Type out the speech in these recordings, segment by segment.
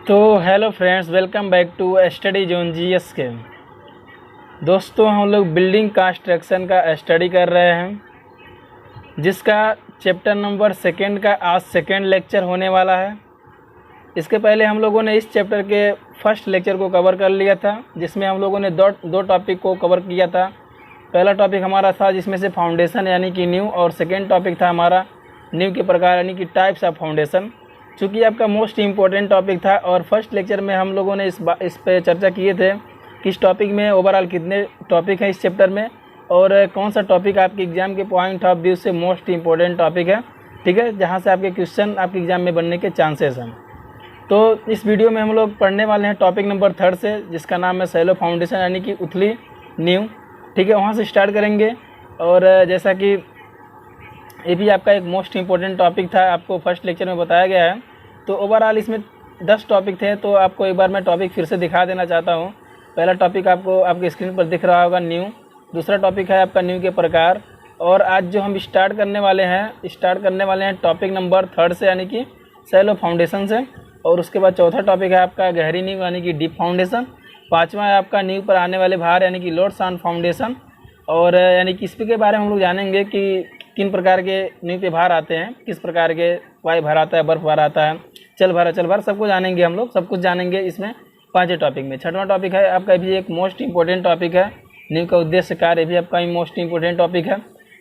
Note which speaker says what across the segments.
Speaker 1: तो hello friends, welcome back to study zone GS के। दोस्तों, हम लोग बिल्डिंग कंस्ट्रक्शन का स्टडी कर रहे हैं, जिसका चैप्टर नंबर सेकंड का आज सेकंड लेक्चर होने वाला है। इसके पहले हम लोगों ने इस चैप्टर के फर्स्ट लेक्चर को कवर कर लिया था, जिसमें हम लोगों ने दो टॉपिक को कवर किया था। पहला टॉपिक हमारा था जिसमें से फाउंडेशन यानी कि न्यू, और सेकेंड टॉपिक था हमारा न्यू के प्रकार यानी कि टाइप्स ऑफ फाउंडेशन। चूँकि आपका मोस्ट इम्पोर्टेंट टॉपिक था और फर्स्ट लेक्चर में हम लोगों ने इस पे चर्चा किए थे कि इस टॉपिक में ओवरऑल कितने टॉपिक हैं इस चैप्टर में, और कौन सा टॉपिक आपके एग्ज़ाम के पॉइंट ऑफ व्यू से मोस्ट इम्पोर्टेंट टॉपिक है, ठीक है, जहाँ से आपके क्वेश्चन आपके एग्ज़ाम में बनने के चांसेस हैं। तो इस वीडियो में हम लोग पढ़ने वाले हैं टॉपिक नंबर 3 से, जिसका नाम है शैलो फाउंडेशन यानी कि उथली नींव, ठीक है। वहाँ से स्टार्ट करेंगे। और जैसा कि ये भी आपका एक मोस्ट इम्पोर्टेंट टॉपिक था, आपको फर्स्ट लेक्चर में बताया गया है। तो ओवरऑल इसमें 10 टॉपिक थे, तो आपको एक बार मैं टॉपिक फिर से दिखा देना चाहता हूँ। पहला टॉपिक आपको आपके स्क्रीन पर दिख रहा होगा, न्यू। दूसरा टॉपिक है आपका न्यू के प्रकार। और आज जो हम स्टार्ट करने वाले हैं टॉपिक नंबर 3 से यानी कि शैलो फाउंडेशन से। और उसके बाद चौथा टॉपिक है आपका गहरी नींव यानी कि डीप फाउंडेशन। पाँचवा है आपका नींव पर आने वाले भार यानी कि लोड्स ऑन फाउंडेशन। और यानी कि इसके बारे में हम लोग जानेंगे कि किन प्रकार के नींव पे भार आते हैं, किस प्रकार के वायु भार आता है, बर्फ भार आता है, चल भार सबको जानेंगे हम लोग, सब कुछ जानेंगे इसमें 5 टॉपिक में। छठवां टॉपिक है आपका भी एक मोस्ट इंपॉर्टेंट टॉपिक है, नींव का उद्देश्य कार्य भी आपका मोस्ट इंपॉर्टेंट टॉपिक है,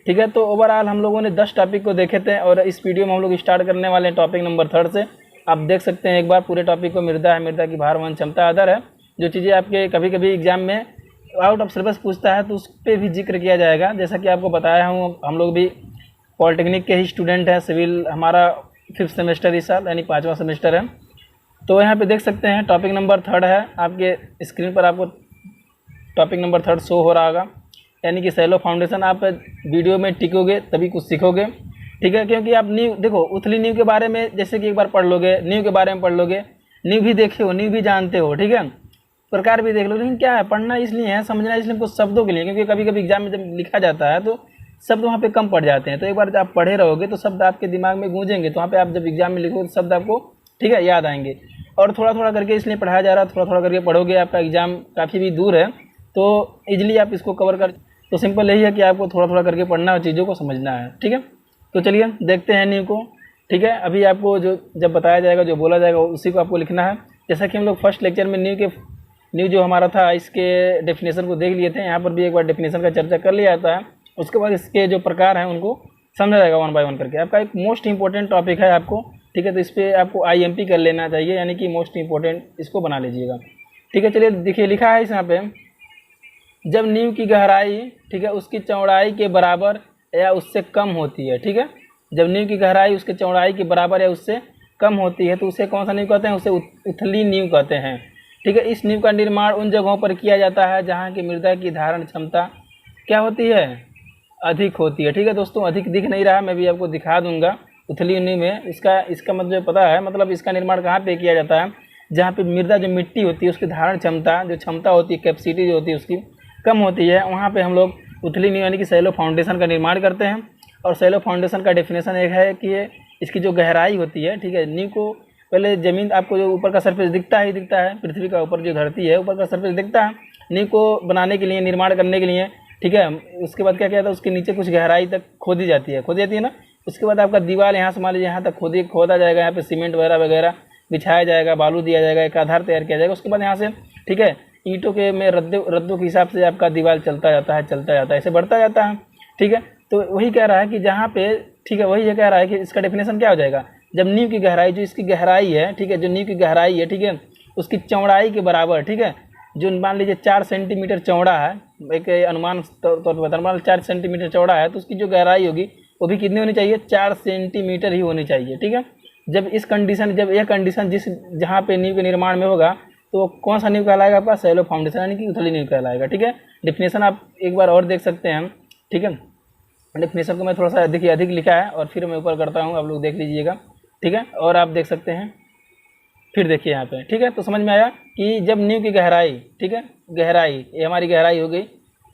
Speaker 1: ठीक है। तो ओवरऑल हम लोगों ने 10 टॉपिक को देखे थे और इस वीडियो में हम लोग स्टार्ट करने वाले हैं टॉपिक नंबर 3 से। आप देख सकते हैं एक बार पूरे टॉपिक को। मृदा की भार वहन क्षमता आधार है, जो चीज़ें आपके कभी कभी एग्जाम में आउट ऑफ सिलेबस पूछता है तो उस पर भी जिक्र किया जाएगा। जैसा कि आपको बताया हूँ, हम लोग भी पॉलिटेक्निक के ही स्टूडेंट हैं। सिविल हमारा 5th सेमेस्टर इस साल यानी 5वां सेमेस्टर है। तो यहाँ पे देख सकते हैं टॉपिक नंबर 3 है, आपके स्क्रीन पर आपको टॉपिक नंबर 3 शो हो रहा होगा, यानी कि शैलो फाउंडेशन। आप वीडियो में टिकोगे तभी कुछ सीखोगे, ठीक है। क्योंकि आप नींव देखो, उथली नींव के बारे में जैसे कि एक बार पढ़ लोगे, नींव के बारे में पढ़ लोगे, नींव भी देखे हो, नींव भी जानते हो, ठीक है, प्रकार भी देख लो। लेकिन क्या है, पढ़ना इसलिए है, समझना इसलिए कुछ शब्दों के लिए, क्योंकि कभी कभी एग्जाम में जब लिखा जाता है तो शब्द वहाँ पे कम पड़ जाते हैं। तो एक बार जब आप पढ़े रहोगे तो शब्द आपके दिमाग में गूंजेंगे, तो वहाँ पे आप जब एग्जाम में लिखोगे तो शब्द आपको, ठीक है, याद आएंगे। और थोड़ा थोड़ा करके इसलिए पढ़ाया जा रहा है, थोड़ा थोड़ा करके पढ़ोगे, आपका एग्जाम काफ़ी भी दूर है तो ईजिली आप इसको कवर कर। तो सिंपल यही है कि आपको थोड़ा थोड़ा करके पढ़ना और चीज़ों को समझना है, ठीक है। तो चलिए देखते हैं न्यू को, ठीक है। अभी आपको जो जब बताया जाएगा, जो बोला जाएगा, उसी को आपको लिखना है। जैसा कि हम लोग फर्स्ट लेक्चर में न्यू जो हमारा था, इसके डेफिनेशन को देख लिए थे। यहाँ पर भी एक बार डेफिनेशन का चर्चा कर लिया जाता है, उसके बाद इसके जो प्रकार हैं उनको समझा जाएगा 1 बाय 1 करके। आपका एक मोस्ट इंपॉर्टेंट टॉपिक है आपको, ठीक है। तो इस पर आपको IMP कर लेना चाहिए, यानी कि मोस्ट इंपॉर्टेंट इसको बना लीजिएगा, ठीक है। चलिए देखिए, लिखा है इस यहाँ पे, जब नींव की गहराई, ठीक है, उसकी चौड़ाई के बराबर या उससे कम होती है, ठीक है। जब नींव की गहराई उसके चौड़ाई के बराबर या उससे कम होती है तो उसे कौन सा नींव कहते हैं? उसे उथली नींव कहते हैं, ठीक है। इस नींव का निर्माण उन जगहों पर किया जाता है जहाँ की मृदा की धारण क्षमता क्या होती है? अधिक होती है, ठीक है। दोस्तों, अधिक दिख नहीं रहा, मैं भी आपको दिखा दूंगा। उथली नींव में इसका मतलब पता है, मतलब इसका निर्माण कहाँ पे किया जाता है? जहाँ पे मृदा जो मिट्टी होती है उसकी धारण क्षमता, जो क्षमता होती है, कैपेसिटी जो होती है उसकी कम होती है, वहाँ पे हम लोग उथली नींव यानी कि शैलो फाउंडेशन का निर्माण करते हैं। और शैलो फाउंडेशन का डेफिनेशन एक है कि ये इसकी जो गहराई होती है, ठीक है, नींव को पहले ज़मीन, आपको जो ऊपर का सरफेस दिखता है पृथ्वी का ऊपर जो धरती है, ऊपर का सरफेस दिखता है। नींव को बनाने के लिए, निर्माण करने के लिए, ठीक है, उसके बाद क्या किया था, उसके नीचे कुछ गहराई तक खोदी जाती है ना। उसके बाद आपका दीवार यहाँ से मान लीजिए यहाँ तक खोदा जाएगा, यहाँ पे सीमेंट वगैरह बिछाया जाएगा, बालू दिया जाएगा, एक आधार तैयार किया जाएगा। उसके बाद यहाँ से, ठीक है, ईंटों के में रद्दों के हिसाब से आपका दीवार चलता जाता है, ऐसे बढ़ता जाता है, ठीक है। तो वही कह रहा है कि जहाँ पे, ठीक है, वही ये कह रहा है कि इसका डेफिनेशन क्या हो जाएगा, जब नींव की गहराई, जो इसकी गहराई है, ठीक है, जो नींव की गहराई है, ठीक है, उसकी चौड़ाई के बराबर, ठीक है, जो मान लीजिए 4 सेंटीमीटर चौड़ा है, एक अनुमान तौर पर बता रहा हूँ, 4 सेंटीमीटर चौड़ा है, तो उसकी जो गहराई होगी वो भी कितनी होनी चाहिए? 4 सेंटीमीटर ही होनी चाहिए, ठीक है। जब यह कंडीशन जहाँ पे नींव के निर्माण में होगा तो कौन सा नींव कहलाएगा? आपका शैलो फाउंडेशन यानी कि उथली नींव कहलाएगा, ठीक है। डेफिनेशन आप एक बार और देख सकते हैं, ठीक है। डेफिनेशन को मैं थोड़ा सा देखिए, अधिक लिखा है और फिर मैं ऊपर करता हूँ, आप लोग देख लीजिएगा, ठीक है। और आप देख सकते हैं, फिर देखिए यहाँ पे, ठीक है। तो समझ में आया कि जब नींव की गहराई, ठीक है, गहराई, ये हमारी गहराई हो गई,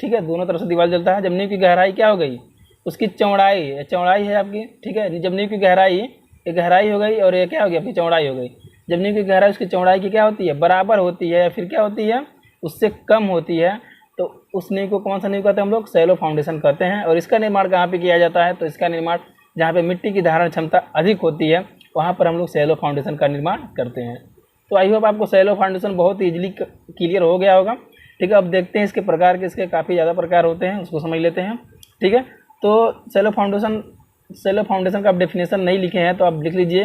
Speaker 1: ठीक है, दोनों तरफ से दीवार जलता है। जब नींव की गहराई क्या हो गई? उसकी चौड़ाई है आपकी, ठीक है। जब नींव की गहराई, ये गहराई हो गई और ये क्या हो गई? आपकी चौड़ाई हो गई। जब नींव की गहराई उसकी चौड़ाई की क्या होती है, बराबर होती है या फिर क्या होती है, उससे कम होती है, तो उस नींव को कौन सा नींव कहते हैं हम लोग, शैलो फाउंडेशन कहते हैं। और इसका निर्माण कहाँ पे किया जाता है, तो इसका निर्माण जहाँ पे मिट्टी की धारण क्षमता अधिक होती है वहाँ पर हम लोग शैलो फाउंडेशन का निर्माण करते हैं। तो आई होप आपको शैलो फाउंडेशन बहुत ईजिली क्लियर हो गया होगा। ठीक है, अब देखते हैं इसके प्रकार के, इसके काफ़ी ज़्यादा प्रकार होते हैं, उसको समझ लेते हैं। ठीक है, तो शैलो फाउंडेशन का आप डेफिनेशन नहीं लिखे हैं तो आप लिख लीजिए।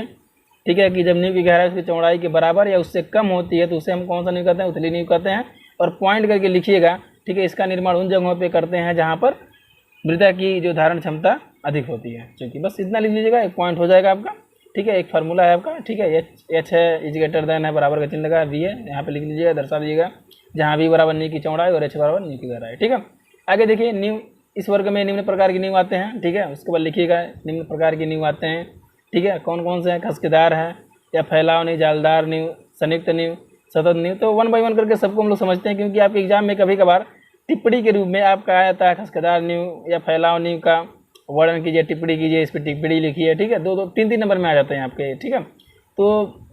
Speaker 1: ठीक है, कि जब नींव की गहराई उसकी चौड़ाई के बराबर या उससे कम होती है तो उसे हम कौन सा नींव कहते हैं, उथली नींव कहते हैं। और पॉइंट करके लिखिएगा। ठीक है, इसका निर्माण उन जगहों पे करते हैं जहाँ पर मृदा की जो धारण क्षमता अधिक होती है। क्योंकि बस इतना लिख लीजिएगा, एक पॉइंट हो जाएगा आपका। ठीक है, एक फार्मूला है आपका। ठीक है, एच है, इज ग्रेटर देन है, बराबर का चिन्ह लगा, वी है, यहाँ पे लिख लीजिएगा, दर्शा दीजिएगा, जहाँ वी बराबर नींव की चौड़ाई और एच बराबर नींव की गहराई। ठीक है, आगे देखिए, नींव इस वर्ग में निम्न प्रकार की नींव आते हैं। ठीक है, उसके बाद लिखिएगा निम्न प्रकार की नींव आते हैं। ठीक है, कौन कौन से हैं, खसकेदार है या फैलाव नींव, जालदार नींव, संयुक्त नींव, सतत नींव। तो 1 बाय 1 करके सबको हम लोग समझते हैं, क्योंकि आपके एग्जाम में कभी कभार टिप्पणी के रूप में आपका आ जाता है खसकेदार नींव या फैलाव नींव का वर्णन कीजिए, टिप्पणी कीजिए, इस पर टिप्पणी लिखिए। ठीक है, 2-2, 3-3 नंबर में आ जाते हैं आपके। ठीक है, तो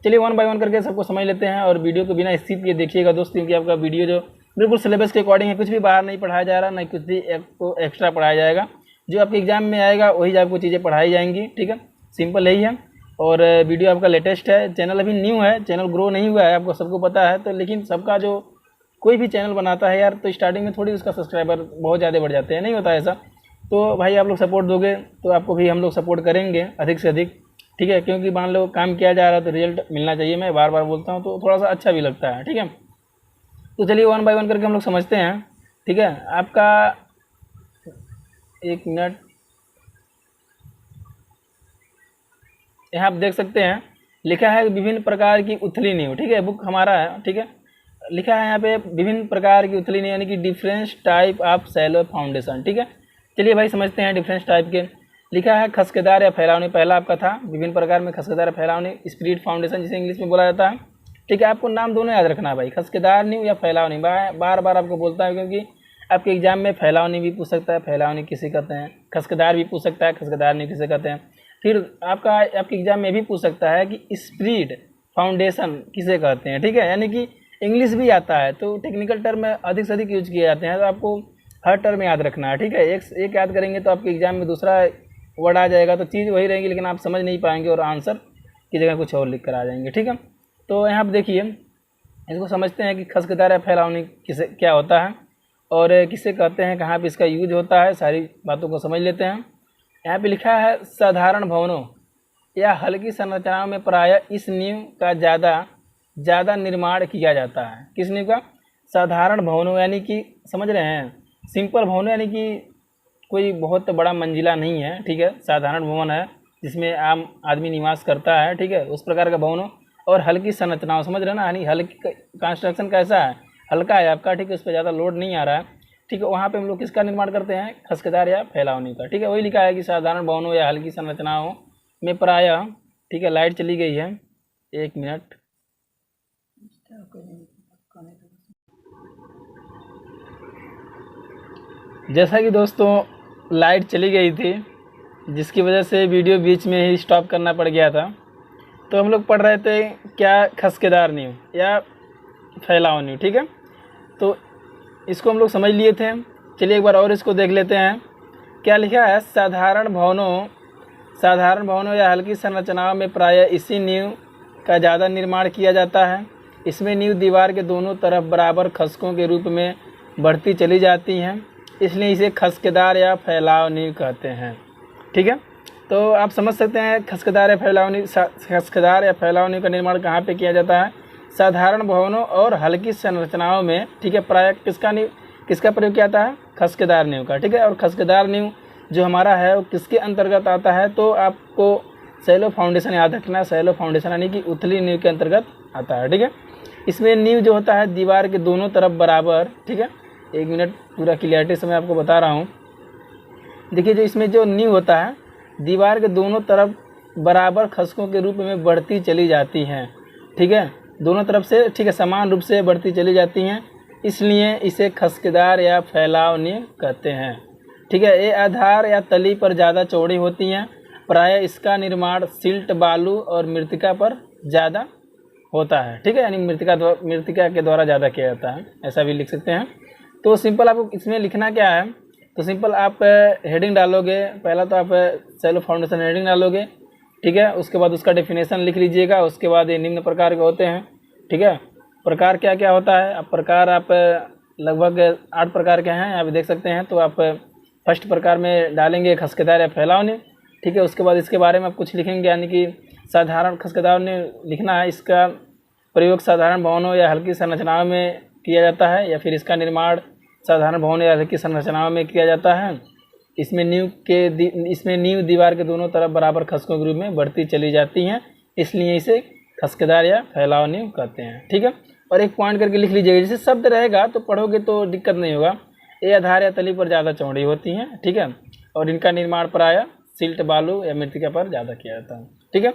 Speaker 1: चलिए 1 बाय 1 करके सबको समझ लेते हैं और वीडियो को बिना स्किप किए देखिएगा दोस्त, क्योंकि आपका वीडियो जो बिल्कुल सिलेबस के अकॉर्डिंग है, कुछ भी बाहर नहीं पढ़ाया जा रहा, ना कुछ भी आपको एक्स्ट्रा पढ़ाया जाएगा। जो आपके एग्जाम में आएगा वही आपको चीज़ें पढ़ाई जाएंगी। ठीक है, सिंपल यही है। और वीडियो आपका लेटेस्ट है, चैनल अभी न्यू है, चैनल ग्रो नहीं हुआ है, आपको सबको पता है। तो लेकिन सबका जो कोई भी चैनल बनाता है यार, तो स्टार्टिंग में थोड़ी उसका सब्सक्राइबर बहुत ज़्यादा बढ़ जाते हैं, नहीं होता ऐसा। तो भाई आप लोग सपोर्ट दोगे तो आपको भी हम लोग सपोर्ट करेंगे अधिक से अधिक। ठीक है, क्योंकि मान लो काम किया जा रहा है तो रिजल्ट मिलना चाहिए, मैं बार बार बोलता हूँ, तो थोड़ा सा अच्छा भी लगता है। ठीक है, तो चलिए 1 बाय 1 करके हम लोग समझते हैं। ठीक है, आपका 1 मिनट, यहाँ आप देख सकते हैं लिखा है विभिन्न प्रकार की उथली नींव। ठीक है, बुक हमारा है। ठीक है, लिखा है यहाँ पे विभिन्न प्रकार की उथली नींव, यानी कि difference type of shallow foundation. ठीक है, चलिए भाई समझते हैं डिफरेंस टाइप के। लिखा है खसकेदार या फैलावनी, पहला आपका था विभिन्न प्रकार में खसकेदार या फैलावनी, स्प्लिट फाउंडेशन जिसे इंग्लिश में बोला जाता है। ठीक है, आपको नाम दोनों याद रखना है भाई, खसकेदार नींव या फैलावनी। बार बार आपको बोलता है, क्योंकि आपके एग्जाम में फैलावनी भी पूछ सकता है, फैलावनी किसे कहते हैं, खसकेदार भी पूछ सकता है, खसकेदार नींव किसे कहते हैं। फिर आपके एग्जाम में भी पूछ सकता है कि स्प्लिट फाउंडेशन किसे कहते हैं। ठीक है, यानी कि इंग्लिश भी आता है तो टेक्निकल टर्म अधिक से अधिक यूज किए जाते हैं, तो आपको हर टर्म याद रखना है। ठीक है, एक याद करेंगे तो आपके एग्जाम में दूसरा वर्ड आ जाएगा, तो चीज़ वही रहेगी लेकिन आप समझ नहीं पाएंगे और आंसर की जगह कुछ और लिख कर आ जाएंगे। ठीक है, तो यहाँ पर देखिए, इसको समझते हैं कि खसकेदार या फैलावनी किसे क्या होता है और किसे कहते हैं, कहाँ पे इसका यूज होता है, सारी बातों को समझ लेते हैं। यहाँ पे लिखा है साधारण भवनों या हल्की संरचनाओं में प्रायः इस नींव का ज़्यादा निर्माण किया जाता है। किस नींव का, साधारण भवनों, यानी कि समझ रहे हैं, सिंपल भवनों, यानी कि कोई बहुत बड़ा मंजिला नहीं है। ठीक है, साधारण भवन है जिसमें आम आदमी निवास करता है। ठीक है, उस प्रकार का भवनों और हल्की संरचनाओं, समझ रहे हैं ना, यानी हल्की कंस्ट्रक्शन कैसा है, हल्का है आपका। ठीक है, उस पर ज़्यादा लोड नहीं आ रहा है। ठीक है, वहाँ पे हम लोग किसका निर्माण करते हैं, खसकेदार या फैलावनी का। ठीक है, वही लिखा है कि साधारण भवनों या हल्की संरचनाओं में प्रायः। ठीक है, लाइट चली गई है, 1 मिनट। जैसा कि दोस्तों लाइट चली गई थी, जिसकी वजह से वीडियो बीच में ही स्टॉप करना पड़ गया था। तो हम लोग पढ़ रहे थे क्या, खसकेदार नींव या फैलावनी। ठीक है, तो इसको हम लोग समझ लिए थे। चलिए एक बार और इसको देख लेते हैं। क्या लिखा है, साधारण भवनों या हल्की संरचनाओं में प्रायः इसी नींव का ज़्यादा निर्माण किया जाता है। इसमें नींव दीवार के दोनों तरफ बराबर खसकों के रूप में बढ़ती चली जाती हैं, इसलिए इसे खसकेदार या फैलाव नींव कहते हैं। ठीक है, तो आप समझ सकते हैं खसकेदार या फैलाव नींव का निर्माण कहाँ पे किया जाता है, साधारण भवनों और हल्की संरचनाओं में। ठीक है, प्रायः किसका प्रयोग किया जाता है, खसकेदार नींव का। ठीक है, और खसकेदार नींव जो हमारा है वो किसके अंतर्गत आता है, तो आपको शैलो फाउंडेशन याद रखना है। शैलो फाउंडेशन यानी कि उथली नींव के अंतर्गत आता है। ठीक है, इसमें नींव जो होता है दीवार के दोनों तरफ बराबर। ठीक है, 1 मिनट पूरा क्लियरिटी से मैं आपको बता रहा हूँ। देखिए, जो इसमें जो नींव होता है दीवार के दोनों तरफ बराबर खसकों के रूप में बढ़ती चली जाती हैं। ठीक है, दोनों तरफ से, ठीक है, समान रूप से बढ़ती चली जाती हैं, इसलिए इसे खसकेदार या फैलाव नींव कहते हैं। ठीक है, ये आधार या तली पर ज़्यादा चौड़ी होती हैं। प्रायः इसका निर्माण सिल्ट, बालू और मृत्तिका पर ज़्यादा होता है, ठीक है, यानी मृतिका के द्वारा ज़्यादा किया जाता है, ऐसा भी लिख सकते हैं। तो सिंपल आपको इसमें लिखना क्या है, तो सिंपल आप हेडिंग डालोगे, पहला तो आप सेलो फाउंडेशन हेडिंग डालोगे, ठीक है, उसके बाद उसका डेफिनेशन लिख लीजिएगा, उसके बाद ये निम्न प्रकार के होते हैं, ठीक है। प्रकार क्या क्या होता है, अब प्रकार आप लगभग 8 प्रकार के हैं, आप देख सकते हैं। तो आप फर्स्ट प्रकार में डालेंगे खसकेदार या फैलावनी, ठीक है। उसके बाद इसके बारे में आप कुछ लिखेंगे, यानी कि साधारण खसकेदार ने लिखना है, इसका प्रयोग साधारण भवनों या हल्की संरचनाओं में किया जाता है, या फिर इसका निर्माण साधारण भवन या हल्की संरचनाओं में किया जाता है। इसमें नींव दीवार के दोनों तरफ बराबर खसकों के रूप में बढ़ती चली जाती हैं, इसलिए इसे खसकेदार या फैलाव नींव कहते हैं, ठीक है। और एक पॉइंट करके लिख लीजिएगा, जैसे शब्द रहेगा तो पढ़ोगे तो दिक्कत नहीं होगा। ये आधार या तली पर ज़्यादा चौड़ी होती हैं, ठीक है, और इनका निर्माण प्रायः सिल्ट बालू या मृतिका पर ज़्यादा किया जाता है, ठीक है।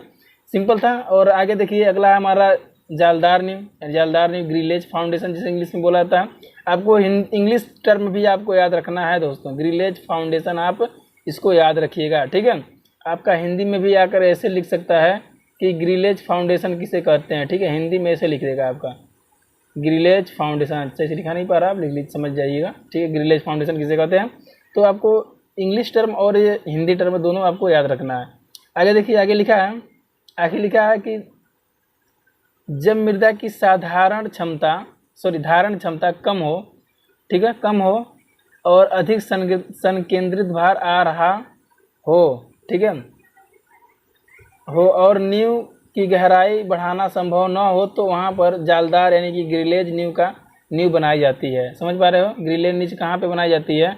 Speaker 1: सिंपल था। और आगे देखिए, अगला है हमारा जालदार नींव। जालदार नींव ग्रिलेज फाउंडेशन जिसे इंग्लिश में बोला जाता है। आपको इंग्लिश टर्म भी आपको याद रखना है दोस्तों, ग्रिलेज फाउंडेशन आप इसको याद रखिएगा, ठीक है। आपका हिंदी में भी आकर ऐसे लिख सकता है कि ग्रिलेज फाउंडेशन किसे कहते हैं, ठीक है, हिंदी में ऐसे लिख देगा आपका ग्रिलेज फाउंडेशन। अच्छा से लिखा नहीं पा रहा, आप लिख समझ जाइएगा, ठीक है। ग्रिलेज फाउंडेशन किसे कहते हैं, तो आपको इंग्लिश टर्म और ये हिंदी टर्म दोनों आपको याद रखना है। आगे देखिए, आगे लिखा है कि जब मृदा की धारण क्षमता कम हो, ठीक है, कम हो और अधिक संकेंद्रित भार आ रहा हो, ठीक है, हो और नींव की गहराई बढ़ाना संभव न हो, तो वहाँ पर जालदार यानी कि ग्रिलेज नींव बनाई जाती है। समझ पा रहे हो, ग्रिलेज नींव कहाँ पे बनाई जाती है,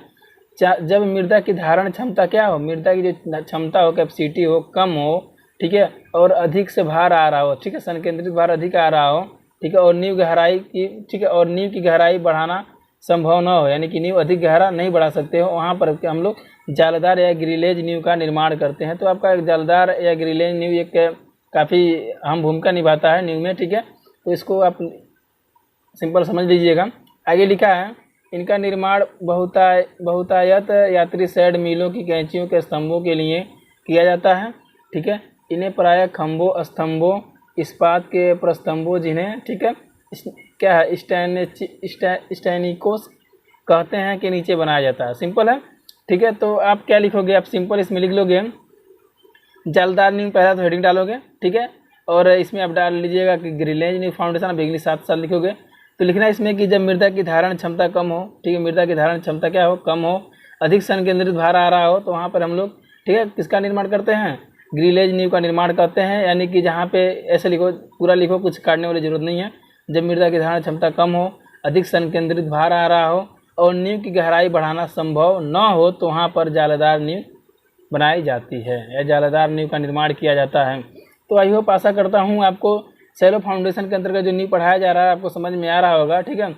Speaker 1: जब मृदा की धारण क्षमता क्या हो, मृदा की जो क्षमता हो, कैपेसिटी हो, कम हो, ठीक है, और अधिक से भार आ रहा हो, ठीक है, संकेंद्रित भार अधिक आ रहा हो, ठीक है, और नींव गहराई की, ठीक है, और नींव की गहराई बढ़ाना संभव न हो, यानी कि नींव अधिक गहरा नहीं बढ़ा सकते हो, वहाँ पर हम लोग जालदार या ग्रिलेज नींव का निर्माण करते हैं। तो आपका जालदार या ग्रिलेज नींव एक काफ़ी अहम भूमिका निभाता है नींव में, ठीक है। तो इसको आप सिंपल समझ लीजिएगा। आगे लिखा है, इनका निर्माण बहुतायत यात्री शेड मिलों की कैंचियों के स्तंभों के लिए किया जाता है, ठीक है। इन्हें प्रायः खंभों, स्तंभों, इस्पात के प्रस्तंभों, जिन्हें, ठीक है, क्या है, स्टैनिकोस कहते हैं, के नीचे बनाया जाता है। सिंपल है, ठीक है। तो आप क्या लिखोगे, आप सिंपल इसमें लिख लोगे जालदार नींव, पहला तो हेडिंग डालोगे, ठीक है, और इसमें आप डाल लीजिएगा कि ग्रिलेज नींव फाउंडेशन, आप इंग्लिश साथ साथ लिखोगे। तो लिखना है इसमें कि जब मृदा की धारण क्षमता कम हो, ठीक है, मृदा की धारण क्षमता क्या हो, कम हो, अधिक संकेंद्रित भार आ रहा हो, तो वहाँ पर हम लोग, ठीक है, किसका निर्माण करते हैं, ग्रिलेज नींव का निर्माण करते हैं। यानी कि जहाँ पे ऐसे लिखो, पूरा लिखो, कुछ काटने वाली जरूरत नहीं है। जब मृदा की धारण क्षमता कम हो, अधिक संकेंद्रित भार आ रहा हो और नींव की गहराई बढ़ाना संभव न हो, तो वहाँ पर जालदार नींव बनाई जाती है या जालदार नींव का निर्माण किया जाता है। तो आई होप, आशा करता हूँ आपको सेलो फाउंडेशन के अंतर्गत जो नींव पढ़ाया जा रहा है आपको समझ में आ रहा होगा, ठीक है।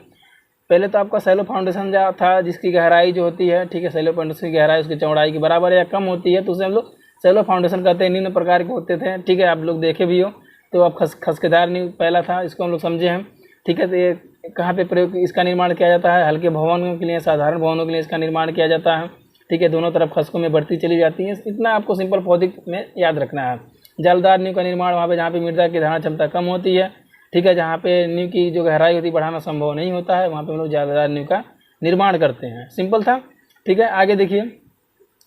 Speaker 1: पहले तो आपका सेलो फाउंडेशन जो था, जिसकी गहराई जो होती है, ठीक है, सेलो फाउंडेशन की गहराई उसकी चौड़ाई के बराबर या कम होती है, तो उसे हम लोग सेलो फाउंडेशन कहते हैं। निम्न प्रकार के होते थे, ठीक है, आप लोग देखे भी हो। तो अब खसकेदार नींव पहला था, इसको हम लोग समझे हैं, ठीक है। तो ये कहाँ पे प्रयोग, इसका निर्माण किया जाता है, हल्के भवनों के लिए, साधारण भवनों के लिए इसका निर्माण किया जाता है, ठीक है। दोनों तरफ खसकों में बढ़ती चली जाती है, इतना आपको सिंपल पौधिक में याद रखना है। जालदार नींव का निर्माण वहाँ पे जहाँ पे मृदा की धारण क्षमता कम होती है, ठीक है, जहाँ पे नींव की जो गहराई होती है बढ़ाना संभव नहीं होता है, वहाँ पे हम लोग जालदार नींव का निर्माण करते हैं। सिंपल था, ठीक है। आगे देखिए,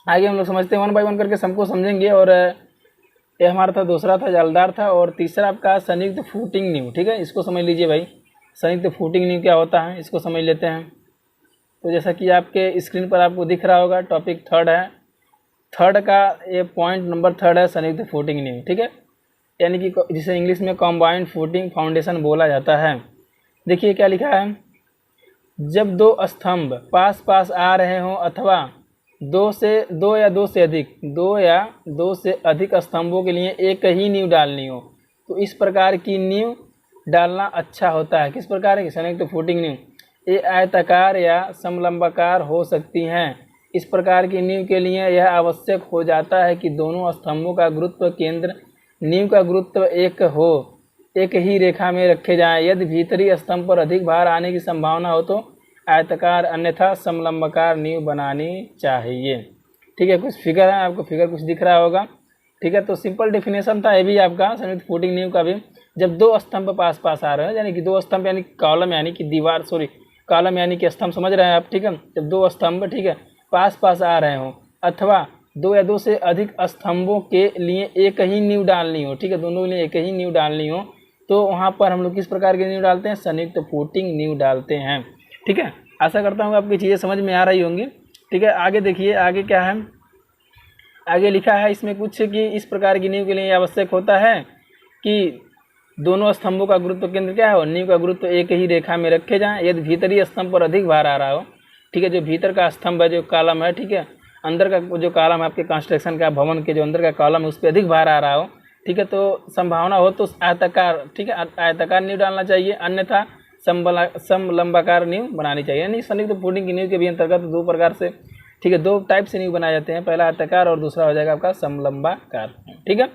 Speaker 1: आगे हम लोग समझते हैं, 1 बाय 1 करके सबको समझेंगे। और ये हमारा था, दूसरा था जालदार था, और तीसरा आपका संयुक्त फूटिंग नींव, ठीक है। इसको समझ लीजिए भाई, संयुक्त फूटिंग नींव क्या होता है, इसको समझ लेते हैं। तो जैसा कि आपके स्क्रीन पर आपको दिख रहा होगा, टॉपिक 3 है, 3 का ये पॉइंट नंबर 3 है, संयुक्त फूटिंग नींव, ठीक है, यानी कि जिसे इंग्लिश में कॉम्बाइंड फूटिंग फाउंडेशन बोला जाता है। देखिए क्या लिखा है, जब 2 स्तंभ पास पास आ रहे हों अथवा 2 या 2 से अधिक स्तंभों के लिए एक ही नींव डालनी हो, तो इस प्रकार की नींव डालना अच्छा होता है। किस प्रकार की, संयुक्त फूटिंग नींव। ये आयताकार या समलंबाकार हो सकती हैं। इस प्रकार की नींव के लिए यह आवश्यक हो जाता है कि दोनों स्तंभों का गुरुत्व केंद्र नींव का गुरुत्व एक ही रेखा में रखे जाएं। यदि भीतरी स्तंभ पर अधिक भार आने की संभावना हो तो आयताकार अन्यथा समलंबाकार नींव बनानी चाहिए, ठीक है। कुछ फिगर है, आपको फिगर कुछ दिख रहा होगा, ठीक है। तो सिंपल डेफिनेशन था ये भी आपका संयुक्त फुटिंग नींव का भी। जब दो स्तंभ पास पास आ रहे हैं, यानी कि दो स्तंभ यानी कॉलम यानी कि दीवार, सॉरी कॉलम यानी कि स्तंभ, समझ रहे हैं आप, ठीक है। जब दो स्तंभ, ठीक है, पास पास आ रहे हो अथवा दो या दो से अधिक स्तंभों के लिए एक ही नींव डालनी हो, ठीक है, दोनों के लिए एक ही नींव डालनी हो, तो वहाँ पर हम लोग किस प्रकार की नींव डालते हैं? संयुक्त फुटिंग नींव डालते हैं, ठीक है। आशा करता हूँ आपकी चीज़ें समझ में आ रही होंगी, ठीक है। आगे देखिए, आगे क्या है, आगे लिखा है इसमें कुछ कि इस प्रकार की नींव के लिए आवश्यक होता है कि दोनों स्तंभों का गुरुत्व केंद्र क्या हो, नींव का गुरुत्व एक ही रेखा में रखे जाएं। यदि भीतरी स्तंभ पर अधिक भार आ रहा हो, ठीक है, जो भीतर का स्तंभ है, जो कॉलम है, ठीक है, अंदर का जो कॉलम है आपके कंस्ट्रक्शन का, भवन के जो अंदर का कॉलम है उस पर अधिक भार आ रहा हो, ठीक है, तो संभावना हो तो आयताकार, ठीक है, आयताकार नींव डालना चाहिए, अन्यथा समलंबाकार नींव बनानी चाहिए। यानी संयुक्त फुटिंग की नींव के भी अंतर्गत दो प्रकार से, ठीक है, दो टाइप से नींव बनाए जाते हैं, पहला आयताकार और दूसरा हो जाएगा आपका समलंबाकार, ठीक है।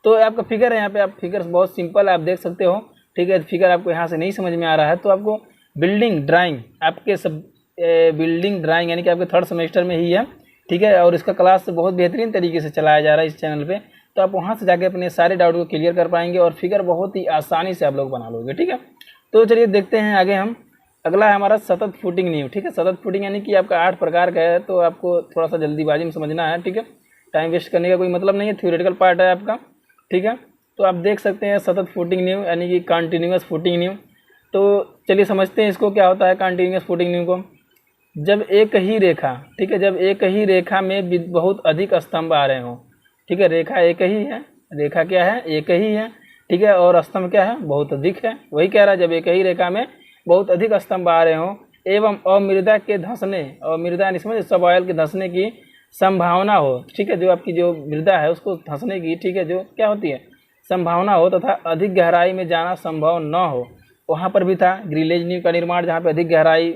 Speaker 1: तो आपका फिगर है यहाँ पे, आप फिगर बहुत सिंपल है, आप देख सकते हो, ठीक है। फिगर आपको यहाँ से नहीं समझ में आ रहा है तो आपको बिल्डिंग ड्राइंग, आपके सब बिल्डिंग ड्राइंग यानी कि आपके थर्ड सेमेस्टर में ही है, ठीक है, और इसका क्लास बहुत बेहतरीन तरीके से चलाया जा रहा है इस चैनल पे, तो आप वहाँ से जाके अपने सारे डाउट को क्लियर कर पाएंगे और फिगर बहुत ही आसानी से आप लोग बना लोगे, ठीक है। तो चलिए देखते हैं आगे हम। अगला है हमारा सतत फुटिंग नींव, ठीक है। सतत फुटिंग यानी कि आपका 8 प्रकार का है, तो आपको थोड़ा सा जल्दीबाजी में समझना है, ठीक है, टाइम वेस्ट करने का कोई मतलब नहीं है, थ्योरेटिकल पार्ट है आपका, ठीक है। तो आप देख सकते हैं सतत फुटिंग नींव यानी कि कंटिन्यूअस फुटिंग नींव। तो चलिए समझते हैं इसको क्या होता है कंटिन्यूअस फुटिंग नींव को। जब एक ही रेखा, ठीक है, जब एक ही रेखा में बहुत अधिक स्तंभ आ रहे हों, ठीक है, रेखा एक ही है, रेखा क्या है, एक ही है, ठीक है, और स्तंभ क्या है, बहुत अधिक है, वही कह रहा है, जब एक ही रेखा में बहुत अधिक स्तंभ आ रहे हों एवं अमृदा के धंसने, अमृदा समझे, सबऑयल के धंसने की संभावना हो, ठीक है, जो आपकी जो मृदा है उसको धंसने की, ठीक है, जो क्या होती है, संभावना हो तथा अधिक गहराई में जाना संभव न हो, वहाँ पर भी था ग्रिलेज नींव का निर्माण, जहाँ पे अधिक गहराई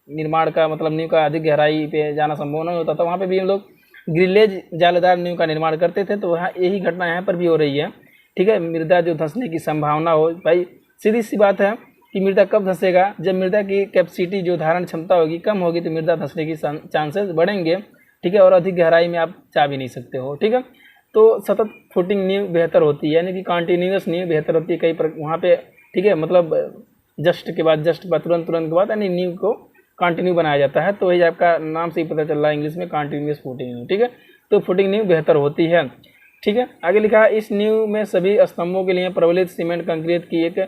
Speaker 1: निर्माण का मतलब नींव का अधिक गहराई पे जाना संभव नहीं होता था, वहाँ पे भी हम लोग ग्रिलेज जालीदार नींव का निर्माण करते थे। तो वहाँ यही घटना यहाँ पर भी हो रही है, ठीक है, मृदा जो धंसने की संभावना हो। भाई सीधी सी बात है कि मृदा कब धंसेगा, जब मृदा की कैपेसिटी जो धारण क्षमता होगी कम होगी तो मृदा धंसने की चांसेस बढ़ेंगे, ठीक है, और अधिक गहराई में आप जा भी नहीं सकते हो, ठीक है। तो सतत फुटिंग नींव बेहतर होती है, यानी कि कंटिन्यूअस नींव बेहतर होती है कई वहाँ पे, ठीक है, मतलब जस्ट के बाद तुरंत के बाद यानी नींव को कंटिन्यू बनाया जाता है। तो ये आपका नाम से ही पता चल रहा है इंग्लिश में कंटिन्यूअस फुटिंग नींव, ठीक है। तो फुटिंग नींव बेहतर होती है, ठीक है। आगे लिखा है इस नींव में सभी स्तंभों के लिए प्रबलित सीमेंट कंक्रीट की एक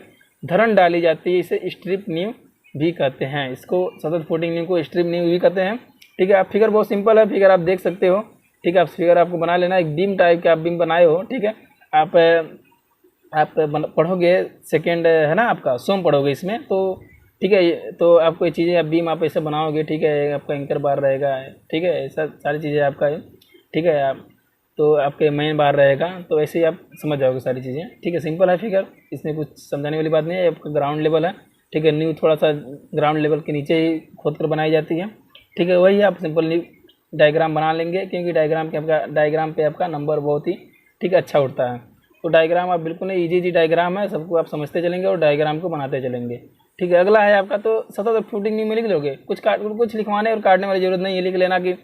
Speaker 1: धरन डाली जाती है, इसे स्ट्रिप नींव भी कहते हैं, इसको सतत फुटिंग नींव को स्ट्रिप नींव भी कहते हैं, ठीक है। आप फिगर बहुत सिंपल है, फिगर आप देख सकते हो, ठीक है, आप फिगर आपको बना लेना, एक बीम टाइप के आप बीम बनाए हो, ठीक है। आप पढ़ोगे सेकेंड है ना आपका, सोम पढ़ोगे इसमें, तो ठीक है, तो आपको ये चीज़ें आप बीम आप ऐसे बनाओगे, ठीक है, आपका एंकर बार रहेगा, ठीक है, ऐसा सारी चीज़ें आपका है, ठीक है, आप तो आपके मेन बार रहेगा, तो ऐसे ही आप समझ जाओगे सारी चीज़ें, ठीक है। सिंपल है फिगर, इसमें कुछ समझाने वाली बात नहीं है, आपका ग्राउंड लेवल है, ठीक है, नींव थोड़ा सा ग्राउंड लेवल के नीचे ही खोद कर बनाई जाती है, ठीक है, वही आप सिंपल नींव डायग्राम बना लेंगे, क्योंकि डायग्राम पे आपका नंबर बहुत ही, ठीक है, अच्छा उठता है। तो डायग्राम आप बिल्कुल नहीं, इजी डायग्राम है, सबको आप समझते चलेंगे और डायग्राम को बनाते चलेंगे, ठीक है। अगला है आपका, तो सतत फुटिंग नींव में लिख लोगे, कुछ लिखवाने और काटने वाली जरूरत नहीं है, लिख लेना कि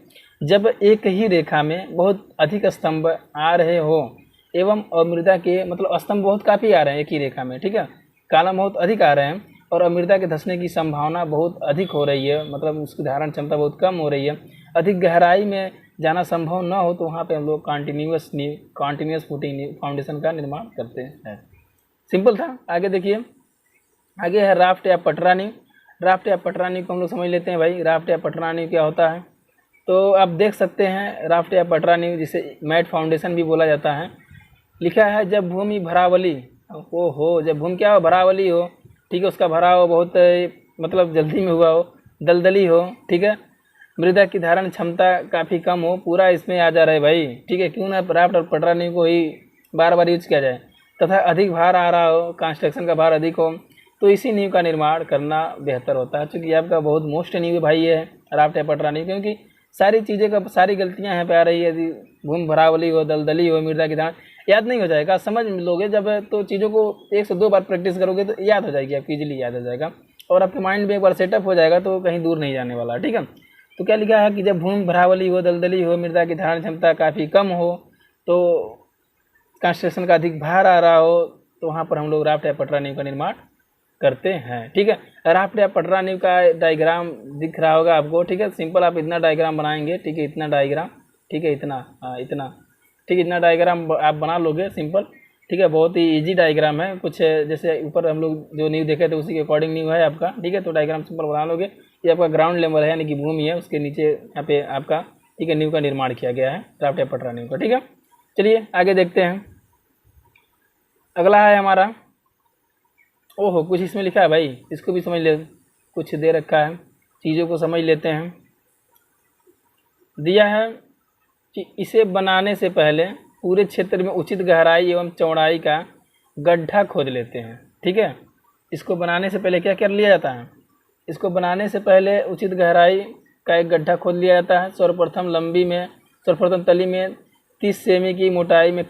Speaker 1: जब एक ही रेखा में बहुत अधिक स्तंभ आ रहे हो एवं अमृदा के मतलब स्तंभ बहुत काफ़ी आ रहे हैं एक ही रेखा में, ठीक है, कॉलम बहुत अधिक आ रहे हैं और अमृदा के धंसने की संभावना बहुत अधिक हो रही है, मतलब उसकी धारण क्षमता बहुत कम हो रही है, अधिक गहराई में जाना संभव न हो, तो वहाँ पे हम लोग कंटिन्यूअस फुटिंग फाउंडेशन का निर्माण करते हैं। सिंपल था। आगे देखिए, आगे है राफ्ट या पटरा नींव। राफ्ट या पटरा नींव को हम लोग समझ लेते हैं भाई, राफ्ट या पटरा नींव क्या होता है। तो आप देख सकते हैं राफ्ट या पटरा नींव जिसे मैट फाउंडेशन भी बोला जाता है। लिखा है जब भूमि भरावली हो, जब भूमि क्या हो, भरावली हो, ठीक है, उसका भराव बहुत मतलब जल्दी में हुआ हो, दलदली हो, ठीक है, मृदा की धारण क्षमता काफ़ी कम हो, पूरा इसमें आ जा रहा है भाई, ठीक है, क्यों ना राफ्ट और पटरा नींव को ही बार बार यूज किया जाए, तथा अधिक भार आ रहा हो, कंस्ट्रक्शन का भार अधिक हो, तो इसी नींव का निर्माण करना बेहतर होता है। चूँकि आपका बहुत मोस्ट नींव भाई है राफ्ट या पटरा नींव, क्योंकि सारी चीज़ें का सारी गलतियां यहाँ पे आ रही है, यदि भूमि भरावली हो, दलदली हो, मृदा की धारण, याद नहीं हो जाएगा, समझ लोगे जब, तो चीज़ों को 1 से 2 बार प्रैक्टिस करोगे तो याद हो जाएगी, आपको ईजिली याद हो जाएगा और आपके माइंड में एक बार सेटअप हो जाएगा, तो कहीं दूर नहीं जाने वाला, ठीक है। तो क्या लिखा है कि जब भूमि भरावली हो, दलदली हो, मृदा की धारण क्षमता काफ़ी कम हो, तो कंस्ट्रक्शन का अधिक भार आ रहा हो तो वहाँ पर हम लोग राफ्ट या पटरा नींव का निर्माण करते हैं। ठीक है, राफ्ट या पटरा नींव का डायग्राम दिख रहा होगा आपको। ठीक है, सिंपल आप इतना डायग्राम बनाएंगे। ठीक है, इतना डायग्राम, ठीक है, इतना, हाँ इतना, ठीक, इतना डायग्राम आप बना लोगे सिंपल। ठीक है, बहुत ही इजी डायग्राम है। कुछ जैसे ऊपर हम लोग जो नींव देखे थे उसी के अकॉर्डिंग नींव है आपका। ठीक है, तो डायग्राम सिंपल बना लोगे। ये आपका ग्राउंड लेवल है, यानी कि भूमि है, उसके नीचे यहाँ पे आपका, ठीक है, नींव का निर्माण किया गया है, राफ्ट या पटरा नींव का। ठीक है, चलिए आगे देखते हैं। अगला है हमारा, ओहो कुछ इसमें लिखा है भाई, इसको भी समझ ले, कुछ दे रखा है, चीज़ों को समझ लेते हैं। दिया है कि इसे बनाने से पहले पूरे क्षेत्र में उचित गहराई एवं चौड़ाई का गड्ढा खोद लेते हैं। ठीक है, इसको बनाने से पहले क्या कर लिया जाता है, इसको बनाने से पहले उचित गहराई का एक गड्ढा खोद लिया जाता है। सर्वप्रथम तली में 30 सेमी की मोटाई में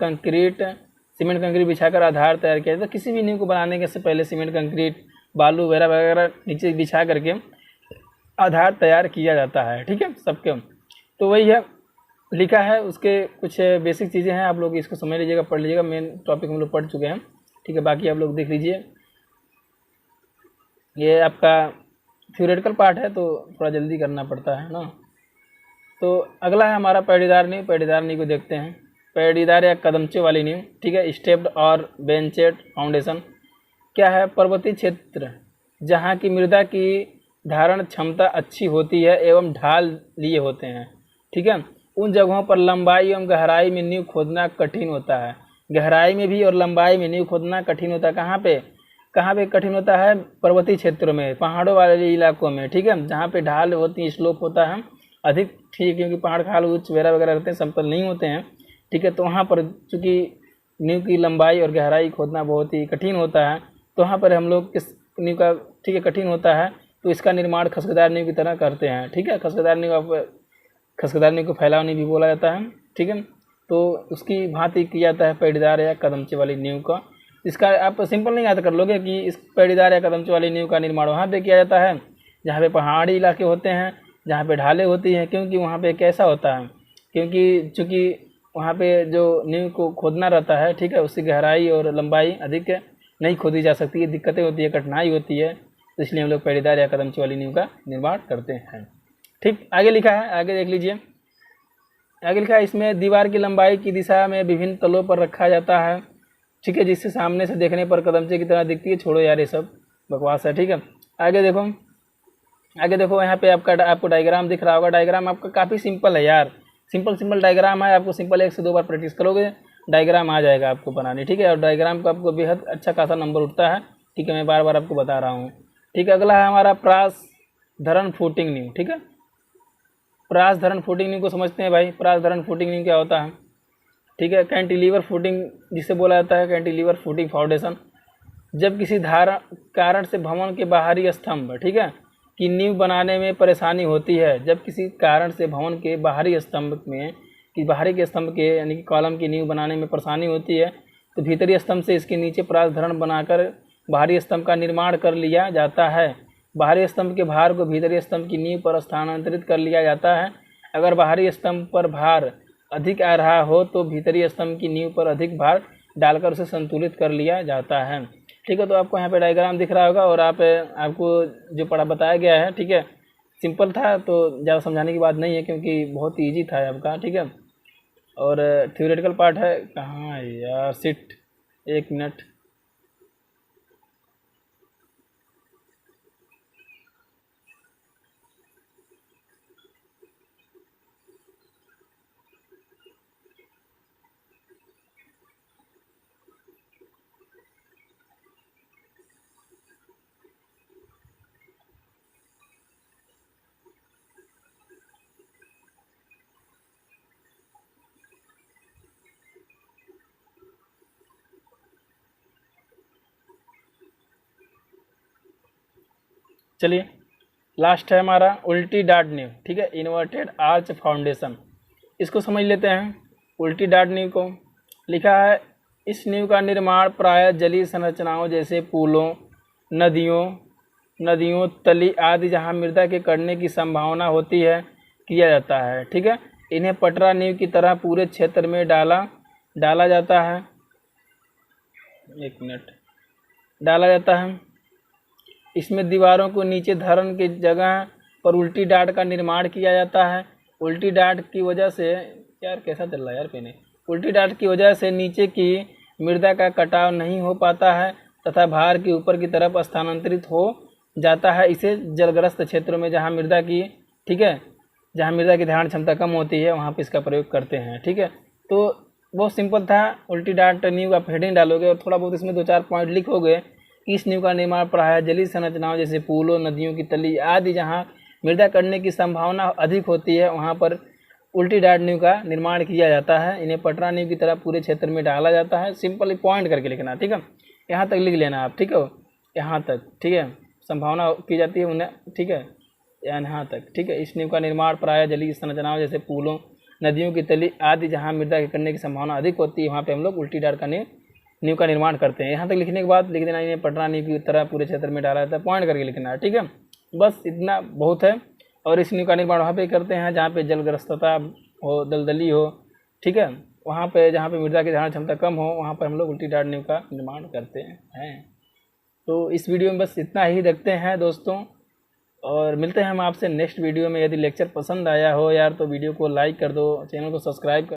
Speaker 1: सीमेंट कंक्रीट बिछाकर आधार तैयार किया जाता है। किसी भी नींव को बनाने के से पहले सीमेंट कंक्रीट बालू वगैरह वगैरह नीचे बिछा करके आधार तैयार किया जाता है। ठीक है, सबके तो वही है लिखा है, उसके कुछ बेसिक चीज़ें हैं, आप लोग इसको समझ लीजिएगा, पढ़ लीजिएगा। मेन टॉपिक हम लोग पढ़ चुके हैं। ठीक है, बाकी आप लोग देख लीजिए। ये आपका थ्योरेटिकल पार्ट है तो थोड़ा जल्दी करना पड़ता है ना। तो अगला है हमारा पैडीदार नींव। पैडीदार नींव को देखते हैं। पैडीदार या कदमचे वाली नींव। ठीक है, स्टेप्ड और बेंचेड फाउंडेशन क्या है, पर्वतीय क्षेत्र जहाँ की मृदा की धारण क्षमता अच्छी होती है एवं ढाल लिए होते हैं। ठीक है, उन जगहों पर लंबाई एवं गहराई में नींव खोदना कठिन होता है। गहराई में भी और लंबाई में नींव खोदना कठिन होता है। कहाँ पे कठिन होता है, पर्वतीय क्षेत्रों में, पहाड़ों वाले इलाकों में। ठीक है, जहाँ पे ढाल होती है, स्लोप होता है अधिक। ठीक है, क्योंकि पहाड़ खाल उच्च वगैरह रहते हैं, समतल नहीं होते हैं। ठीक है, तो वहाँ पर चूँकि नींव की लंबाई और गहराई खोदना बहुत ही कठिन होता है, तो वहाँ पर हम लोग किस नींव का, ठीक है, कठिन होता है तो इसका निर्माण खसकेदार नींव की तरह करते हैं। ठीक है, खसकेदार नींव को फैलाव नींव भी बोला जाता है। ठीक है, तो उसकी भांति किया जाता है पैडीदार या कदमचे वाली नींव का। इसका आप सिंपल नहीं याद कर लोगे कि इस पैडीदार या कदमचे वाली नींव का निर्माण वहाँ पे किया जाता है जहाँ पे पहाड़ी इलाके होते हैं, जहाँ पे ढालें होती हैं। क्योंकि वहाँ पे कैसा होता है, क्योंकि चूँकि वहाँ पे जो नींव को खोदना रहता है, ठीक है, उसकी गहराई और लंबाई अधिक नहीं खोदी जा सकती है, दिक्कतें होती है, कठिनाई होती है, तो इसलिए हम लोग पैडीदार या कदमचे वाली नींव का निर्माण करते हैं। ठीक, आगे लिखा है, आगे देख लीजिए। आगे लिखा है, इसमें दीवार की लंबाई की दिशा में विभिन्न तलों पर रखा जाता है। ठीक है, जिससे सामने से देखने पर कदमचे की तरह दिखती है। छोड़ो यार, ये सब बकवास है। ठीक है, आगे देखो यहाँ पे आपको डायग्राम दिख रहा होगा। डायग्राम आपका काफ़ी सिंपल है यार, सिंपल डायग्राम है। आपको सिंपल 1 से 2 बार प्रैक्टिस करोगे डायग्राम आ जाएगा आपको बनाने। ठीक है, और डायग्राम का आपको बेहद अच्छा खासा नंबर उठता है। ठीक है, मैं बार बार आपको बता रहा हूँ। ठीक है, अगला है हमारा प्रास धरण फुटिंग नींव। ठीक है, प्रास धरण फुटिंग नींव को समझते हैं भाई। प्रास धरण फुटिंग नींव क्या होता है, ठीक है, कैंटिलीवर फुटिंग जिसे बोला जाता है, कैंटिलीवर फुटिंग फाउंडेशन। जब किसी कारण से भवन के बाहरी स्तंभ, ठीक है, की नींव बनाने में परेशानी होती है, जब किसी कारण से भवन के बाहरी स्तंभ के यानी कि कॉलम की नींव बनाने में परेशानी होती है, तो भीतरी स्तंभ से इसके नीचे प्रास धरण बनाकर बाहरी स्तंभ का निर्माण कर लिया जाता है। बाहरी स्तंभ के भार को भीतरी स्तंभ की नींव पर स्थानांतरित कर लिया जाता है। अगर बाहरी स्तंभ पर भार अधिक आ रहा हो तो भीतरी स्तंभ की नींव पर अधिक भार डालकर उसे संतुलित कर लिया जाता है। ठीक है, तो आपको यहाँ पे डायग्राम दिख रहा होगा और आपको जो पढ़ा बताया गया है, ठीक है, सिंपल था तो ज़्यादा समझाने की बात नहीं है क्योंकि बहुत ईजी था आपका। ठीक है, और थ्योरेटिकल पार्ट है। कहाँ है यार, सिट, 1 मिनट। चलिए, लास्ट है हमारा उल्टी डाट नींव। ठीक है, इन्वर्टेड आर्च फाउंडेशन, इसको समझ लेते हैं। उल्टी डाट नींव को लिखा है, इस नींव का निर्माण प्रायः जलीय संरचनाओं जैसे पुलों, नदियों, तली आदि जहाँ मृदा के कटने की संभावना होती है किया जाता है। ठीक है, इन्हें पटरा नींव की तरह पूरे क्षेत्र में डाला जाता है। एक मिनट डाला जाता है। इसमें दीवारों को नीचे धरण की जगह पर उल्टी डाट का निर्माण किया जाता है। उल्टी डाट की वजह से, यार कैसा चल रहा है यार पेन, उल्टी डाट की वजह से नीचे की मृदा का कटाव नहीं हो पाता है तथा भार की ऊपर की तरफ स्थानांतरित हो जाता है। इसे जलग्रस्त क्षेत्रों में जहाँ मृदा की, ठीक है, जहाँ मृदा की धारण क्षमता कम होती है वहाँ पे इसका प्रयोग करते हैं। ठीक है, तो बहुत सिंपल था। उल्टी डाट नींव आप हेडिंग डालोगे और थोड़ा बहुत इसमें 2-4 पॉइंट लिख हो गए। इस नींव का निर्माण प्रायः जलीय संरचनाओं जैसे पुलों, नदियों की तली आदि जहाँ मृदा कटने की संभावना अधिक होती है वहाँ पर उल्टी डाट नींव का निर्माण किया जाता है। इन्हें पटरा नींव की तरह पूरे क्षेत्र में डाला जाता है। सिंपली पॉइंट करके लिखना, ठीक है, यहाँ तक लिख लेना आप, ठीक है, यहाँ तक, ठीक है, संभावना की जाती है उन्हें, ठीक है, यहाँ तक, ठीक है। इस नींव का निर्माण प्रायः जलीय संरचनाओं जैसे पुलों, नदियों की तली आदि जहाँ मृदा के कटने की संभावना अधिक होती है वहाँ पे हम लोग उल्टी डाट का नींव का निर्माण करते हैं। यहाँ तक लिखने के बाद लिख देना इन्हें पटरा नींव की तरह पूरे क्षेत्र में डाला जाता है, पॉइंट करके लिखना है, ठीक है, बस इतना बहुत है। और इस नींव का निर्माण वहाँ पे करते हैं जहाँ पे जलग्रस्तता हो, दलदली हो, ठीक है, वहाँ पे जहाँ पे मृदा की धारण क्षमता कम हो वहाँ पर हम लोग उल्टी डाट नींव का निर्माण करते हैं। तो इस वीडियो में बस इतना ही रखते हैं दोस्तों, और मिलते हैं हम आपसे नेक्स्ट वीडियो में। यदि लेक्चर पसंद आया हो यार तो वीडियो को लाइक कर दो, चैनल को सब्सक्राइब कर